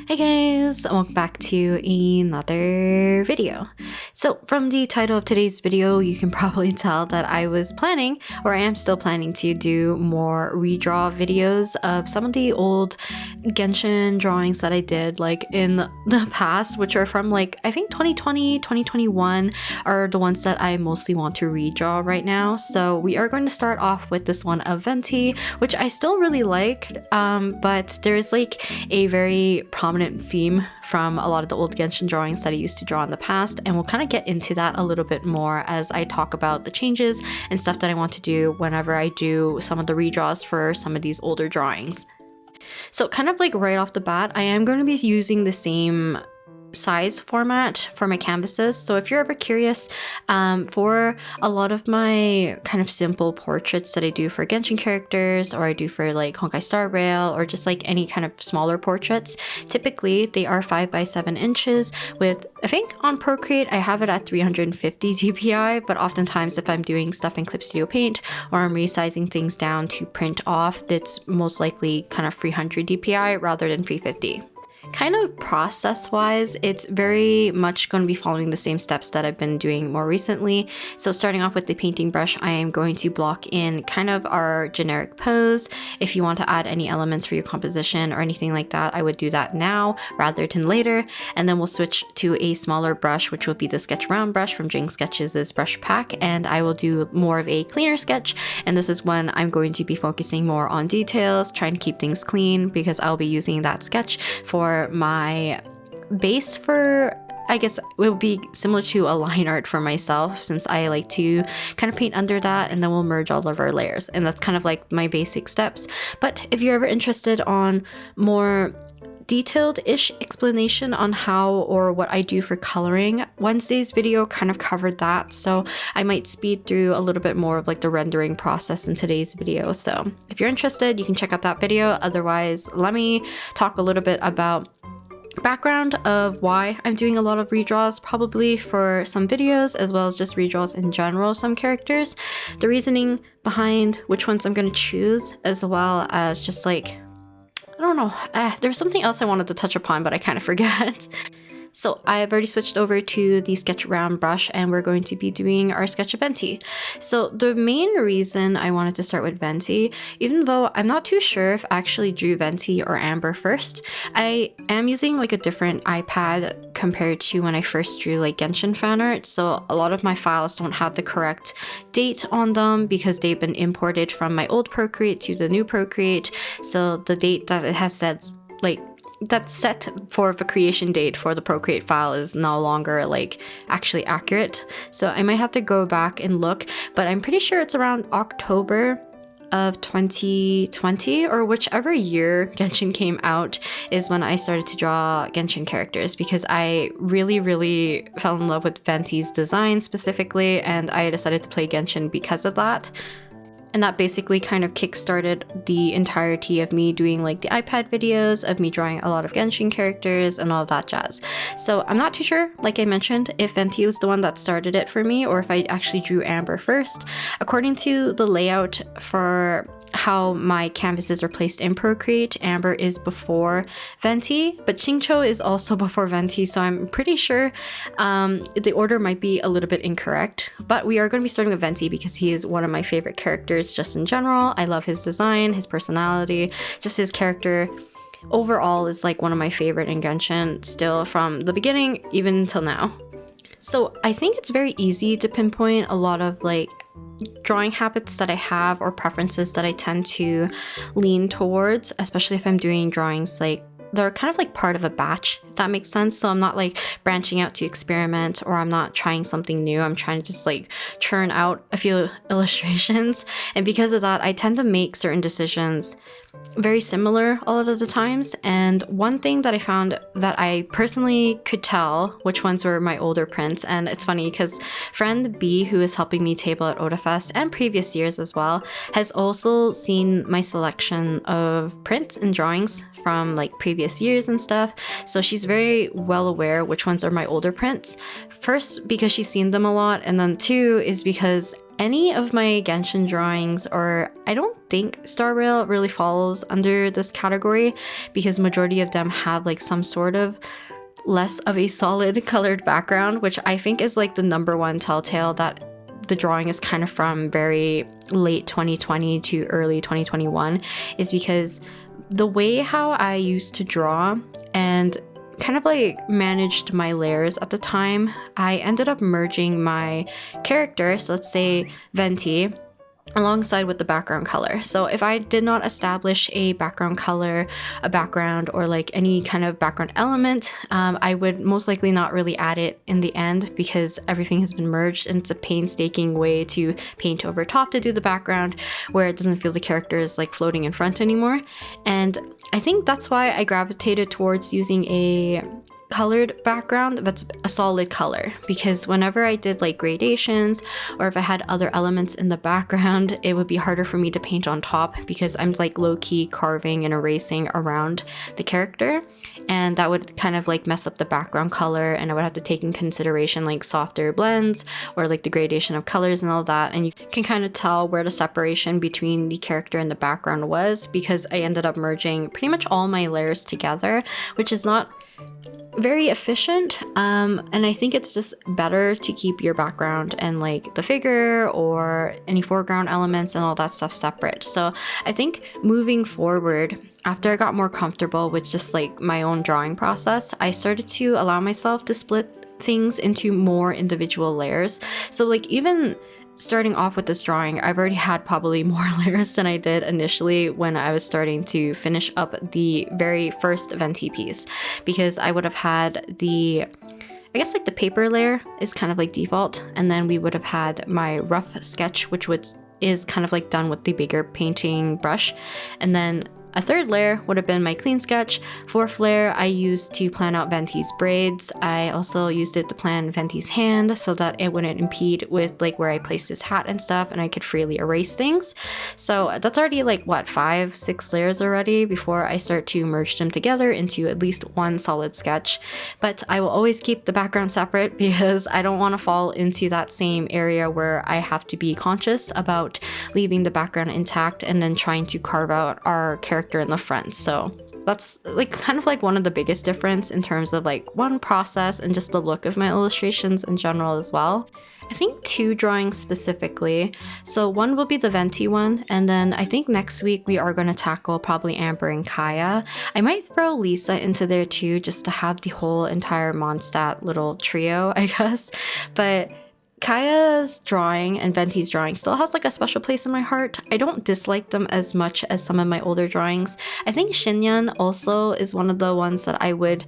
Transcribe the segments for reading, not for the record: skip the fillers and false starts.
Hey guys, welcome back to another video. So from the title of today's video, you can probably tell that I was planning, or I am still planning, to do more redraw videos of some of the old Genshin drawings that I did like in the past, which are from like I think 2020, 2021 are the ones that I mostly want to redraw right now. So we are going to start off with this one of Venti, which I still really like, but there's like a very prominent theme from a lot of the old Genshin drawings that I used to draw in the past, and we'll kind of get into that a little bit more as I talk about the changes and stuff that I want to do whenever I do some of the redraws for some of these older drawings. So kind of like right off the bat, I am going to be using the same size format for my canvases. So if you're ever curious, for a lot of my kind of simple portraits that I do for Genshin characters, or I do for like Honkai Star Rail, or just like any kind of smaller portraits, typically they are 5 by 7 inches with, I think on Procreate I have it at 350 dpi, but oftentimes if I'm doing stuff in Clip Studio Paint or I'm resizing things down to print off, it's most likely kind of 300 dpi rather than 350. Kind of process-wise, it's very much going to be following the same steps that I've been doing more recently. So starting off with the painting brush, I am going to block in kind of our generic pose. If you want to add any elements for your composition or anything like that, I would do that now rather than later. And then we'll switch to a smaller brush, which will be the Sketch Round brush from Jing Sketches' brush pack, and I will do more of a cleaner sketch. And this is when I'm going to be focusing more on details, trying to keep things clean, because I'll be using that sketch for my base for, I guess it will be similar to a line art for myself, since I like to kind of paint under that, and then we'll merge all of our layers, and that's kind of like my basic steps. But if you're ever interested on more detailed-ish explanation on how or what I do for coloring, Wednesday's video kind of covered that, so I might speed through a little bit more of like the rendering process in today's video. So if you're interested, you can check out that video. Otherwise, let me talk a little bit about background of why I'm doing a lot of redraws, probably for some videos, as well as just redraws in general, some characters, the reasoning behind which ones I'm going to choose, as well as just like, I don't know, there's something else I wanted to touch upon, but I kind of forget. So I've already switched over to the Sketch Round brush, and we're going to be doing our sketch of Venti. So the main reason I wanted to start with Venti, even though I'm not too sure if I actually drew Venti or Amber first, I am using like a different iPad compared to when I first drew like Genshin fan art. So a lot of my files don't have the correct date on them because they've been imported from my old Procreate to the new Procreate. So the date that it has said, like, that's set for the creation date for the Procreate file is no longer like actually accurate. So I might have to go back and look, but I'm pretty sure it's around October of 2020, or whichever year Genshin came out is when I started to draw Genshin characters, because I really fell in love with Venti's design specifically, and I decided to play Genshin because of that. And that basically kind of kickstarted the entirety of me doing like the iPad videos, of me drawing a lot of Genshin characters and all that jazz. So I'm not too sure, like I mentioned, if Venti was the one that started it for me, or if I actually drew Amber first. According to the layout for how my canvases are placed in Procreate, Amber is before Venti, but Xingqiu is also before Venti, so I'm pretty sure the order might be a little bit incorrect. But we are going to be starting with Venti because he is one of my favorite characters just in general. I love his design, his personality, just his character overall is like one of my favorite in Genshin, still from the beginning even until now. So I think it's very easy to pinpoint a lot of like drawing habits that I have, or preferences that I tend to lean towards, especially if I'm doing drawings like they're kind of like part of a batch, if that makes sense. So I'm not like branching out to experiment, or I'm not trying something new. I'm trying to just like churn out a few illustrations. And because of that, I tend to make certain decisions very similar a lot of the times. And one thing that I found that I personally could tell which ones were my older prints, and it's funny because friend B, who is helping me table at Otafest and previous years as well, has also seen my selection of prints and drawings from like previous years and stuff. So she's very well aware which ones are my older prints. First, because she's seen them a lot, and then two is because any of my Genshin drawings, or I don't think Star Rail really falls under this category because majority of them have like some sort of less of a solid colored background, which I think is like the number one telltale that the drawing is kind of from very late 2020 to early 2021, is because the way how I used to draw and kind of like managed my layers at the time, I ended up merging my character, so let's say Venti, alongside with the background color. So if I did not establish a background color, a background, or like any kind of background element, I would most likely not really add it in the end because everything has been merged, and it's a painstaking way to paint over top to do the background where it doesn't feel the character is like floating in front anymore. And I think that's why I gravitated towards using a colored background that's a solid color, because whenever I did like gradations or if I had other elements in the background, it would be harder for me to paint on top because I'm like low-key carving and erasing around the character, and that would kind of like mess up the background color, and I would have to take in consideration like softer blends or like the gradation of colors and all that. And you can kind of tell where the separation between the character and the background was because I ended up merging pretty much all my layers together, which is not very efficient, and I think it's just better to keep your background and like the figure or any foreground elements and all that stuff separate. So I think moving forward, after I got more comfortable with just like my own drawing process, I started to allow myself to split things into more individual layers. So like even starting off with this drawing, I've already had probably more layers than I did initially when I was starting to finish up the very first Venti piece, because I would have had I guess like the paper layer is kind of like default, and then we would have had my rough sketch, which is kind of like done with the bigger painting brush, and then a third layer would have been my clean sketch. Fourth layer I used to plan out Venti's braids. I also used it to plan Venti's hand so that it wouldn't impede with like where I placed his hat and stuff, and I could freely erase things. So that's already like what, 5-6 layers already before I start to merge them together into at least one solid sketch. But I will always keep the background separate because I don't want to fall into that same area where I have to be conscious about leaving the background intact and then trying to carve out our character in the front. So that's like kind of like one of the biggest difference in terms of like one process and just the look of my illustrations in general as well. I think 2 drawings specifically. So one will be the Venti one, and then I think next week we are going to tackle probably Amber and Kaeya. I might throw Lisa into there too, just to have the whole entire Mondstadt little trio, I guess. But Kaeya's drawing and Venti's drawing still has like a special place in my heart. I don't dislike them as much as some of my older drawings. I think Shinyan also is one of the ones that I would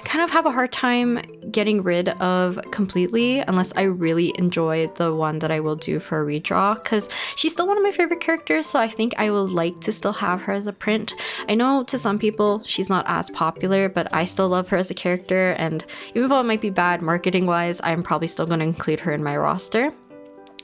kind of have a hard time getting rid of completely unless I really enjoy the one that I will do for a redraw, because she's still one of my favorite characters, so I think I would like to still have her as a print. I know to some people she's not as popular, but I still love her as a character, and even though it might be bad marketing wise, I'm probably still going to include her in my roster.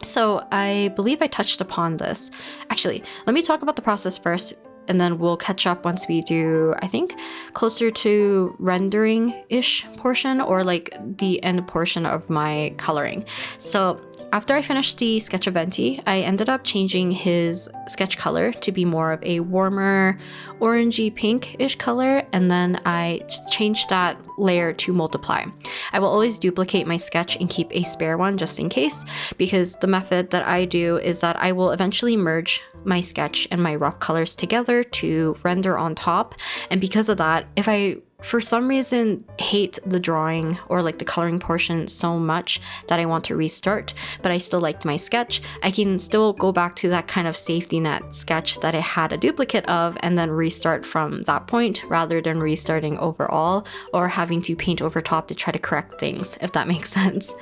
So I believe I touched upon this. Actually, let me talk about the process first, and then we'll catch up once we do, I think, closer to rendering-ish portion or like the end portion of my coloring. So after I finished the sketch of Venti, I ended up changing his sketch color to be more of a warmer orangey pink-ish color, and then I changed that layer to multiply. I will always duplicate my sketch and keep a spare one just in case, because the method that I do is that I will eventually merge my sketch and my rough colors together to render on top. And because of that, if I for some reason hate the drawing or like the coloring portion so much that I want to restart, but I still liked my sketch, I can still go back to that kind of safety net sketch that I had a duplicate of and then restart from that point rather than restarting overall or having to paint over top to try to correct things, if that makes sense.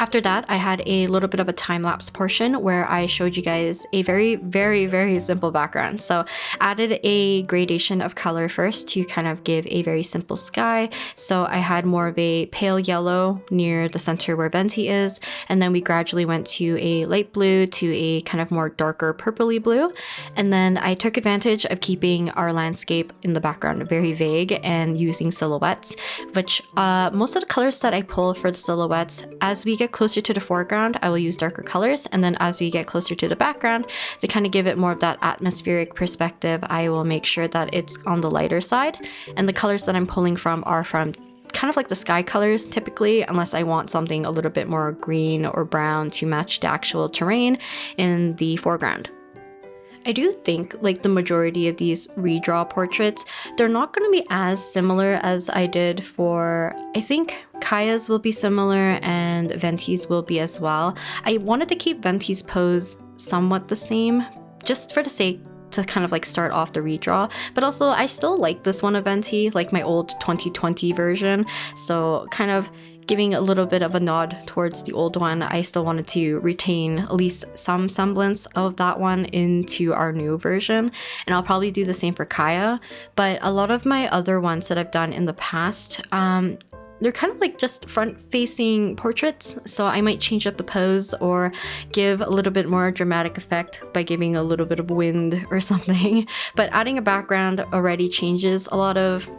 After that, I had a little bit of a time-lapse portion where I showed you guys a very, very, very simple background. So added a gradation of color first to kind of give a very simple sky. So I had more of a pale yellow near the center where Venti is, and then we gradually went to a light blue to a kind of more darker purpley blue. And then I took advantage of keeping our landscape in the background very vague and using silhouettes, which most of the colors that I pull for the silhouettes, as we get get closer to the foreground, I will use darker colors. And then as we get closer to the background, to kind of give it more of that atmospheric perspective, I will make sure that it's on the lighter side. And the colors that I'm pulling from are from kind of like the sky colors typically, unless I want something a little bit more green or brown to match the actual terrain in the foreground. I do think like the majority of these redraw portraits, they're not going to be as similar as I did for, I think Kaeya's will be similar and Venti's will be as well. I wanted to keep Venti's pose somewhat the same, just for the sake to kind of like start off the redraw, but also I still like this one of Venti, like my old 2020 version, so kind of giving a little bit of a nod towards the old one. I still wanted to retain at least some semblance of that one into our new version, and I'll probably do the same for Kaeya. But a lot of my other ones that I've done in the past, they're kind of like just front-facing portraits, so I might change up the pose or give a little bit more dramatic effect by giving a little bit of wind or something. But adding a background already changes a lot of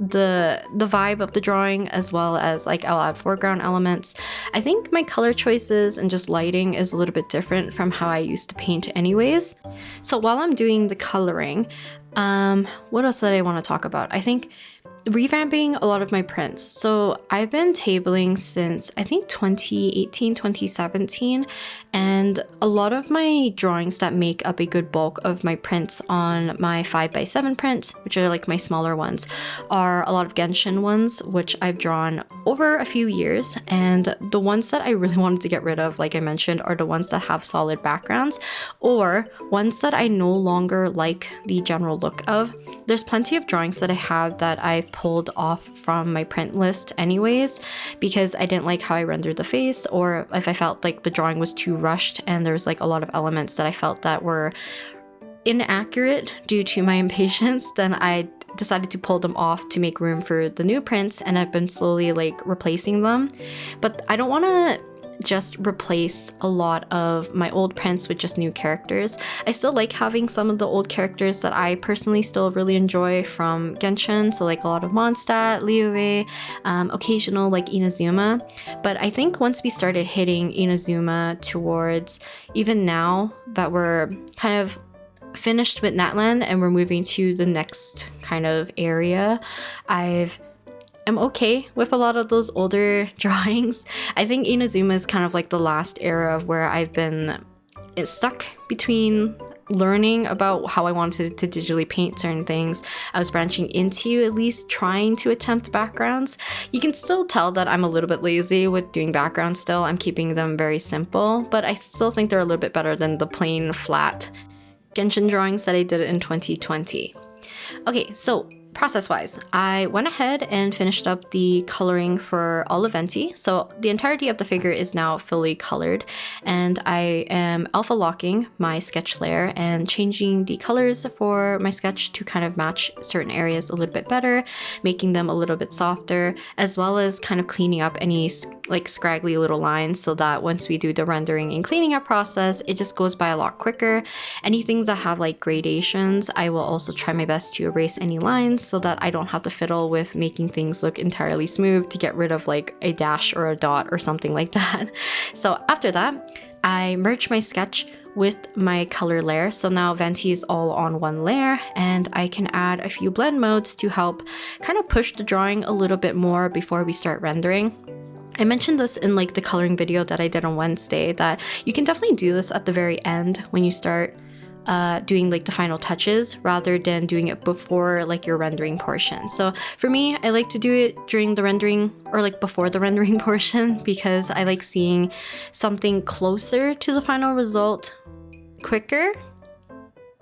the vibe of the drawing, as well as like I'll add foreground elements. I think my color choices and just lighting is a little bit different from how I used to paint anyways. So while I'm doing the coloring, what else did I want to talk about? I think revamping a lot of my prints. So I've been tabling since I think 2018, 2017, and a lot of my drawings that make up a good bulk of my prints on my 5x7 prints, which are like my smaller ones, are a lot of genshin ones, which I've drawn over a few years. And the ones that I really wanted to get rid of, like I mentioned, are the ones that have solid backgrounds or ones that I no longer like the general look of. There's plenty of drawings that I have that I pulled off from my print list anyways, because I didn't like how I rendered the face, or if I felt like the drawing was too rushed and there's like a lot of elements that I felt that were inaccurate due to my impatience, then I decided to pull them off to make room for the new prints, and I've been slowly like replacing them. But I don't want to just replace a lot of my old prints with just new characters. I still like having some of the old characters that I personally still really enjoy from Genshin, so like a lot of Mondstadt, Liyue, occasional like Inazuma. But I think once we started hitting Inazuma towards, even now that we're kind of finished with Natlan and we're moving to the next kind of area, I'm okay with a lot of those older drawings. I think Inazuma is kind of like the last era of where I've been stuck between learning about how I wanted to digitally paint certain things. I was branching into at least trying to attempt backgrounds. You can still tell that I'm a little bit lazy with doing backgrounds still. I'm keeping them very simple, but I still think they're a little bit better than the plain flat Genshin drawings that I did in 2020. Okay, so process-wise, I went ahead and finished up the coloring for all of Venti. So the entirety of the figure is now fully colored, and I am alpha locking my sketch layer and changing the colors for my sketch to kind of match certain areas a little bit better, making them a little bit softer, as well as kind of cleaning up any like scraggly little lines, so that once we do the rendering and cleaning up process, it just goes by a lot quicker. Anything that have like gradations, I will also try my best to erase any lines so that I don't have to fiddle with making things look entirely smooth to get rid of like a dash or a dot or something like that. So after that, I merge my sketch with my color layer. So now Venti is all on one layer, and I can add a few blend modes to help kind of push the drawing a little bit more before we start rendering. I mentioned this in like the coloring video that I did on Wednesday, that you can definitely do this at the very end when you start doing like the final touches, rather than doing it before like your rendering portion. So for me, I like to do it during the rendering, or like before the rendering portion, because I like seeing something closer to the final result quicker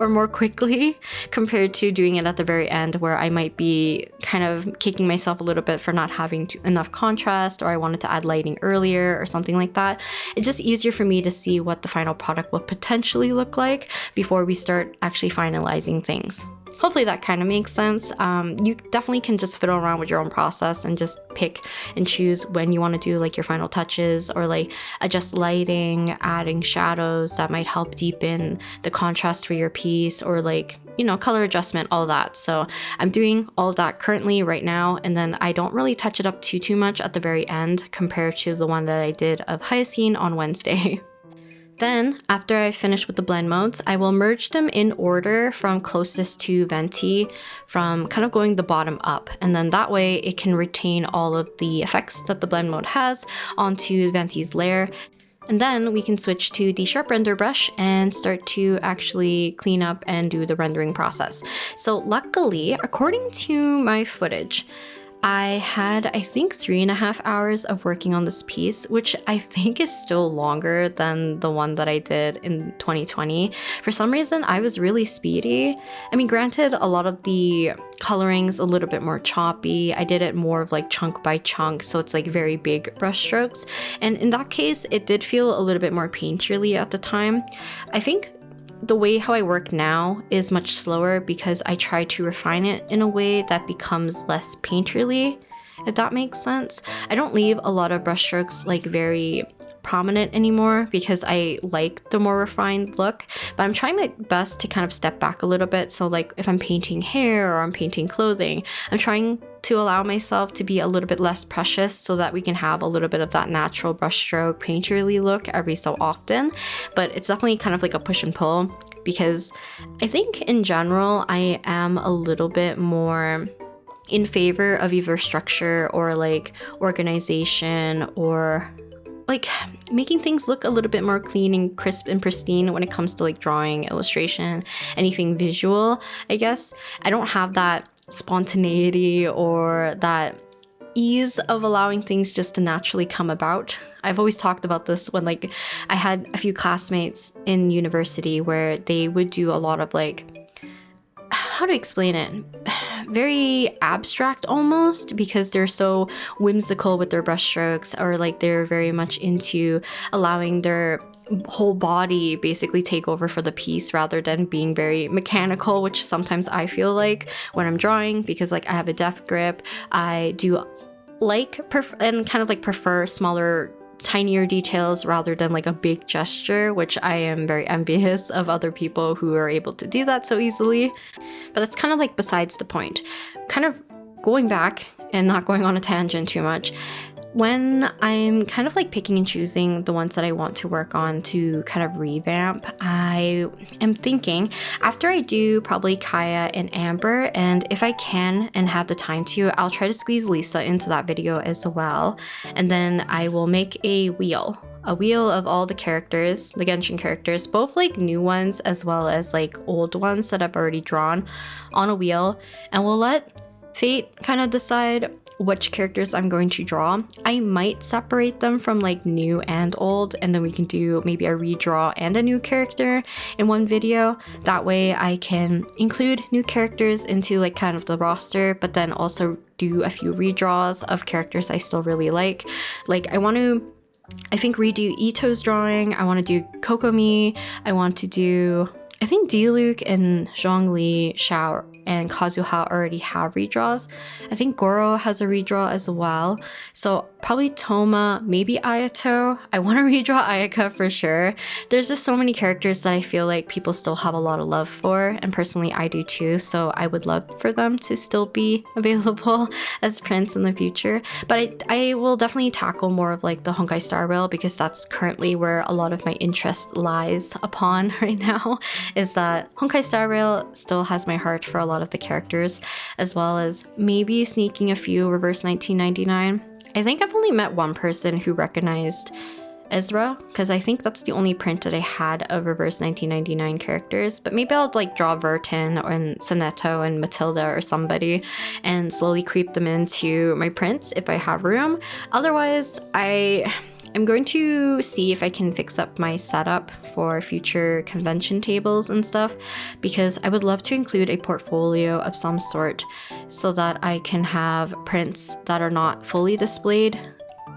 or more quickly compared to doing it at the very end, where I might be kind of kicking myself a little bit for not having enough contrast, or I wanted to add lighting earlier or something like that. It's just easier for me to see what the final product will potentially look like before we start actually finalizing things. hopefully that kind of makes sense. You definitely can just fiddle around with your own process and just pick and choose when you want to do like your final touches, or like adjust lighting, adding shadows that might help deepen the contrast for your piece, or like, you know, color adjustment, all that. So I'm doing all of that currently right now, and then I don't really touch it up too much at the very end compared to the one that I did of Hyacine on Wednesday. Then, after I finish with the blend modes, I will merge them in order from closest to Venti, from kind of going the bottom up. And then that way it can retain all of the effects that the blend mode has onto Venti's layer. And then we can switch to the sharp render brush and start to actually clean up and do the rendering process. So luckily, according to my footage, I had, I think, 3.5 hours of working on this piece, which I think is still longer than the one that I did in 2020. For some reason, I was really speedy. I mean, granted, a lot of the coloring's a little bit more choppy. I did it more of like chunk by chunk, so it's like very big brush strokes. And in that case, it did feel a little bit more painterly at the time. I think the way how I work now is much slower because I try to refine it in a way that becomes less painterly, if that makes sense. I don't leave a lot of brushstrokes like very prominent anymore because I like the more refined look, but I'm trying my best to kind of step back a little bit. So like if I'm painting hair or I'm painting clothing, I'm trying to allow myself to be a little bit less precious so that we can have a little bit of that natural brushstroke painterly look every so often. But it's definitely kind of like a push and pull, because I think in general I am a little bit more in favor of either structure or like organization, or like making things look a little bit more clean and crisp and pristine when it comes to like drawing, illustration, anything visual, I guess. I don't have that spontaneity or that ease of allowing things just to naturally come about. I've always talked about this when like I had a few classmates in university where they would do a lot of like, how to explain it? Very abstract almost, because they're so whimsical with their brushstrokes, or like they're very much into allowing their whole body basically take over for the piece rather than being very mechanical, which sometimes I feel like when I'm drawing, because like I have a deft grip. I do like and kind of like prefer smaller, tinier details rather than like a big gesture, which I am very envious of other people who are able to do that so easily. But that's kind of like besides the point. Kind of going back and not going on a tangent too much, when I'm kind of like picking and choosing the ones that I want to work on to kind of revamp, I am thinking after I do probably Kaeya and Amber, and if I can and have the time to, I'll try to squeeze Lisa into that video as well. And then I will make a wheel of all the characters, the Genshin characters, both like new ones as well as like old ones that I've already drawn on a wheel, and we'll let fate kind of decide which characters I'm going to draw. I might separate them from like new and old, and then we can do maybe a redraw and a new character in one video. That way I can include new characters into like kind of the roster, but then also do a few redraws of characters I still really like. Like I think redo Ito's drawing, I want to do Kokomi, I want to do, I think Diluc and Zhongli, Xiao, and Kazuha already have redraws. I think Goro has a redraw as well. So probably Toma, maybe Ayato. I want to redraw Ayaka for sure. There's just so many characters that I feel like people still have a lot of love for, and personally I do too. So I would love for them to still be available as prints in the future. But I will definitely tackle more of like the Honkai Star Rail, because that's currently where a lot of my interest lies upon right now, is that Honkai Star Rail still has my heart for a lot of the characters, as well as maybe sneaking a few reverse 1999. I think I've only met one person who recognized Ezra, because I think that's the only print that I had of reverse 1999 characters, but maybe I'll like draw Vertin and Soneto and Matilda or somebody and slowly creep them into my prints if I have room. Otherwise, I'm going to see if I can fix up my setup for future convention tables and stuff, because I would love to include a portfolio of some sort so that I can have prints that are not fully displayed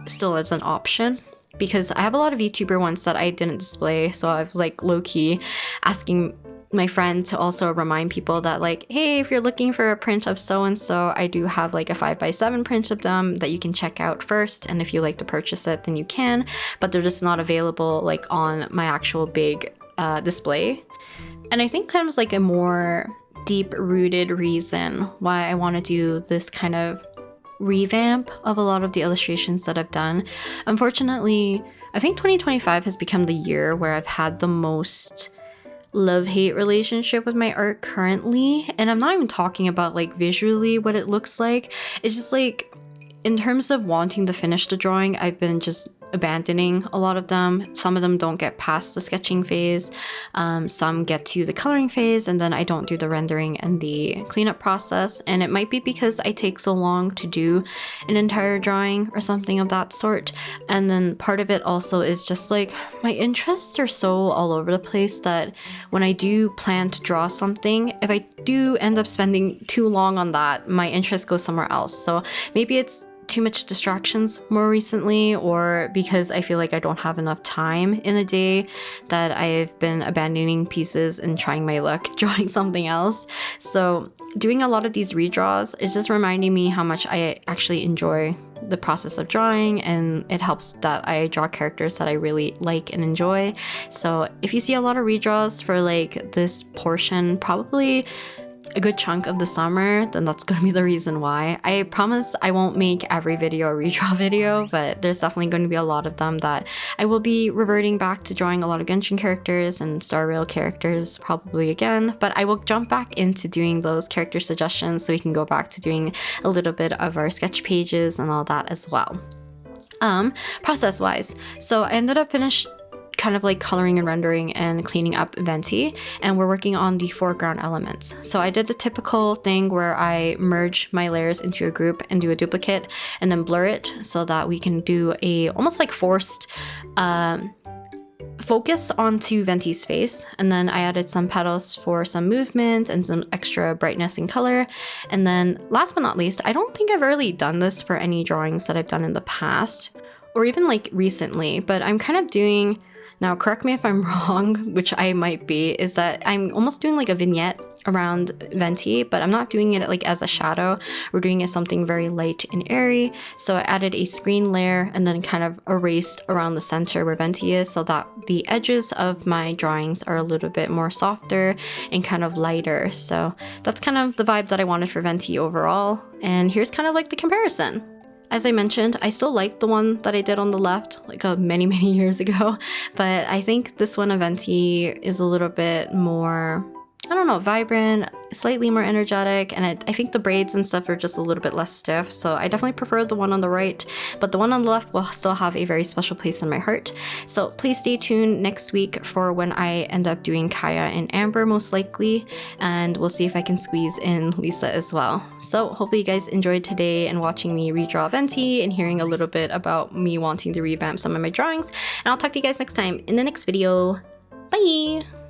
still as an option. Because I have a lot of YouTuber ones that I didn't display, so I was like low-key asking my friend to also remind people that like, hey, if you're looking for a print of so and so, I do have like a 5x7 print of them that you can check out first, and if you like to purchase it then you can, but they're just not available like on my actual big display. And I think kind of like a more deep-rooted reason why I want to do this kind of revamp of a lot of the illustrations that I've done. Unfortunately, I think 2025 has become the year where I've had the most love-hate relationship with my art currently, and I'm not even talking about like visually what it looks like. It's just like in terms of wanting to finish the drawing, I've been just abandoning a lot of them. Some of them don't get past the sketching phase, some get to the coloring phase, and then I don't do the rendering and the cleanup process. And it might be because I take so long to do an entire drawing or something of that sort. And then part of it also is just like my interests are so all over the place that when I do plan to draw something, if I do end up spending too long on that, my interest goes somewhere else. So maybe it's too much distractions more recently, or because I feel like I don't have enough time in a day that I've been abandoning pieces and trying my luck drawing something else. So doing a lot of these redraws is just reminding me how much I actually enjoy the process of drawing, and it helps that I draw characters that I really like and enjoy. So if you see a lot of redraws for like this portion, probably a good chunk of the summer, then that's going to be the reason why. I promise I won't make every video a redraw video, but there's definitely going to be a lot of them that I will be reverting back to drawing a lot of genshin characters and Star Rail characters probably again, but I will jump back into doing those character suggestions so we can go back to doing a little bit of our sketch pages and all that as well. Process wise, so I ended up finished kind of like coloring and rendering and cleaning up Venti, and we're working on the foreground elements. So I did the typical thing where I merge my layers into a group and do a duplicate and then blur it so that we can do a almost like forced focus onto Venti's face. And then I added some petals for some movement and some extra brightness and color. And then last but not least, I don't think I've really done this for any drawings that I've done in the past or even like recently, but I'm kind of doing, now correct me if I'm wrong, which I might be, is that I'm almost doing like a vignette around Venti, but I'm not doing it like as a shadow. We're doing it something very light and airy. So I added a screen layer and then kind of erased around the center where Venti is so that the edges of my drawings are a little bit more softer and kind of lighter. So that's kind of the vibe that I wanted for Venti overall. And here's kind of like the comparison. As I mentioned, I still like the one that I did on the left like many years ago, but I think this one of Venti is a little bit more, I don't know, vibrant, slightly more energetic, and I think the braids and stuff are just a little bit less stiff, so I definitely prefer the one on the right, but the one on the left will still have a very special place in my heart. So please stay tuned next week for when I end up doing Kaeya and Amber most likely, and we'll see if I can squeeze in Lisa as well. So hopefully you guys enjoyed today and watching me redraw Venti and hearing a little bit about me wanting to revamp some of my drawings, and I'll talk to you guys next time in the next video. Bye!